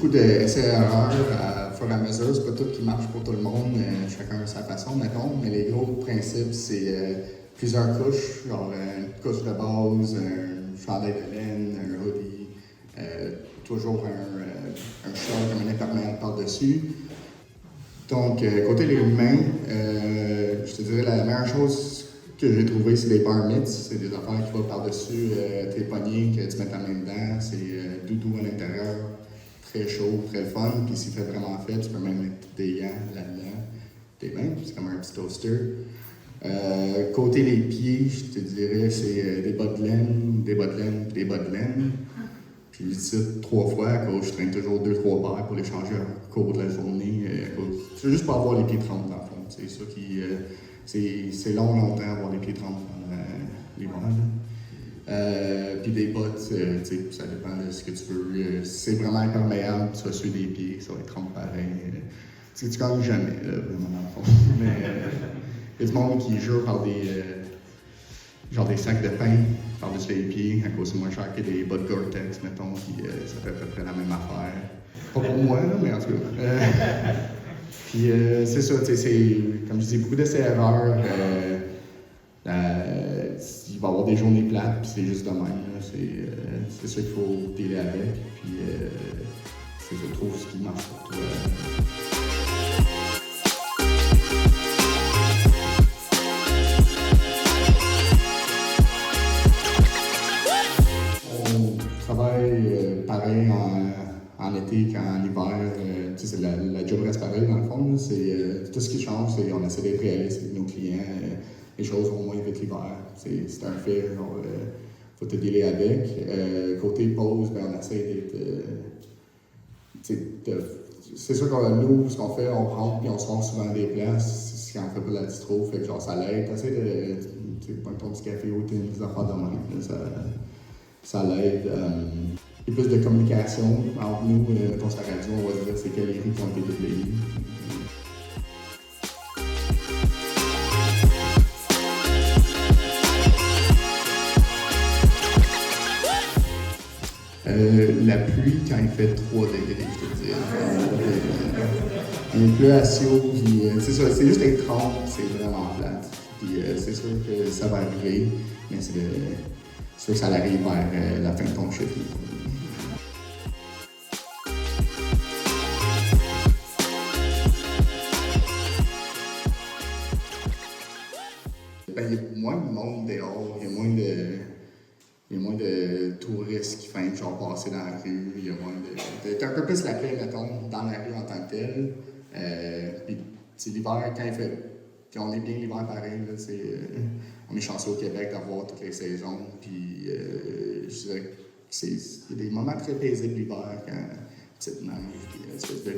beaucoup d'essais-erreurs à fur et à mesure. C'est pas tout qui marche pour tout le monde, chacun a sa façon, mettons. Mais les gros principes, c'est plusieurs couches, genre une couche de base, un chandail de laine, un hoodie, toujours un short comme un imperméable par-dessus. Donc, côté les mains, je te dirais la meilleure chose que j'ai trouvé, c'est des bar mitts. C'est des affaires qui vont par-dessus tes poignets, que tu mets ta main dedans. C'est doudou à l'intérieur, très chaud, très fun. Puis s'il fait vraiment fait, tu peux même mettre des gants là-dedans, tes mains. C'est comme un petit toaster. Côté les pieds, je te dirais, c'est des bas de laine, des bas de laine, puis des bas de laine. Puis je dis ça 3 fois à cause je traîne toujours 2-3 paires pour les changer au cours de la journée. C'est juste pour avoir les pieds trempés dans le fond. C'est ça qui. C'est longtemps avoir les pieds trempés pendant l'hiver. Puis des bottes, ça dépend de ce que tu veux. Si c'est vraiment imperméable, tu vas suer des pieds, ça va être trempé pareil. Tu gagnes jamais, là, vraiment dans le fond. Mais il y a du monde qui joue par des sacs de pain par-dessus les pieds, à cause c'est moins cher que des bottes Gore-Tex, mettons, puis ça fait à peu près la même affaire. Pas pour moi, là, mais en tout cas. Puis c'est ça, c'est, comme je dis, beaucoup d'essais-erreurs. Il va y avoir des journées plates, puis c'est juste de même. Là. C'est ça qu'il faut dealer avec, puis c'est, je trouve, ce qui marche pour toi. On travaille pareil en été qu'en hiver. C'est la job reste pareil dans le fond. C'est, tout ce qui change, c'est qu'on essaie d'être réaliste avec nos clients. Les choses vont moins vite l'hiver. C'est un fait, genre, faut te dealer avec. Côté pause, ben, on essaie d'être. C'est sûr que nous, ce qu'on fait, on rentre et on se rend souvent à des places. Ce qu'on fait pas de la distro, fait que genre ça l'aide. T'essaies de prendre ton petit café ou des affaires de même. Ça l'aide. Il y a plus de communication entre nous, mettons sur la radio, on va dire c'est quelles rues qui ont été déblayées. La pluie, quand il fait 3 degrés, je te dis. Il pleut à Sio, puis c'est ça, c'est juste être 30, c'est vraiment plate. Puis c'est sûr que ça va arriver, mais c'est sûr que ça arrive vers la fin de ton chiffre. Ben, il y a moins de monde dehors, il y a moins de touristes qui font genre passer dans la rue, il y a moins de. T'as un peu plus la paix, mettons, dans la rue en tant que telle. Puis l'hiver, quand on est bien l'hiver pareil, là, on est chanceux au Québec d'avoir toutes les saisons. Puis je dirais que il y a des moments très paisibles l'hiver quand petite neige, puis espèce de.